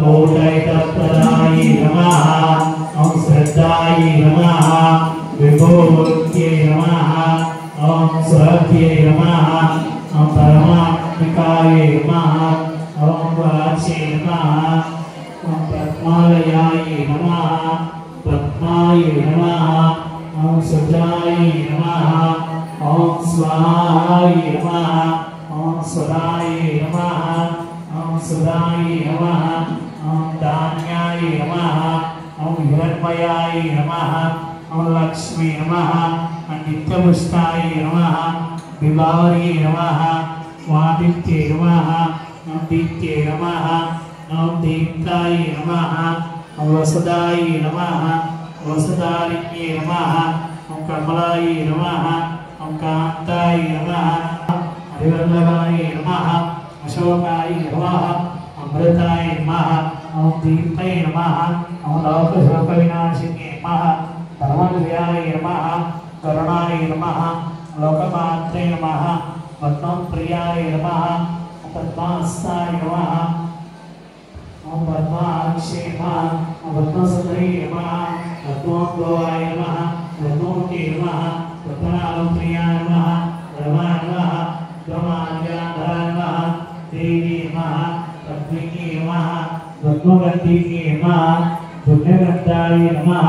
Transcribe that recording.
कोटैतत्पदाय नमः ओम श्रद्धाय नमः विभूत्यै नमः ओम स्वरूप्यै नमः ओम परमात्मिकाय नमः ओम वाच्यै नमः ओम पद्मालयाय नमः पद्माय नमः ओम सुजाय नमः ओम स्वाहाय नमः ओम स्वदाय नमः ओम सुदाय नमः ओम धान्याय नमः ओम हिरण्मयाय नमः ओम लक्ष्मी नमः ओम नित्यपुष्टाय नमः विभावर्ये नमः स्वादित्ये नमः ओम दीप्त्ये नमः ओम दीप्ताय नमः ओम वसुदाय नमः वसुदारिण्ये नमः ओम कमलाय नमः ओम कान्ताय नमः हरिवल्लभाय नमः अशोकाय नमः अमृताय नमः ओम दीप्ताय नमः ओम लोकशोकविनाशिने नमः धर्मविजयाय नमः करुणाय नमः लोकमात्रे नमः पद्मप्रियाय नमः पद्मास्ताय नमः ओम पद्माक्षे नमः ओम पद्मसुंदरी नमः पद्मोद्भवाय नमः पद्मोक्ते नमः पद्मनाभप्रियाय नमः रमाय नमः ब्रह्माण्डाधाराय नमः देवी नमः पद्मिनी नमः पद्मवती नमः पुण्यवृत्ताय नमः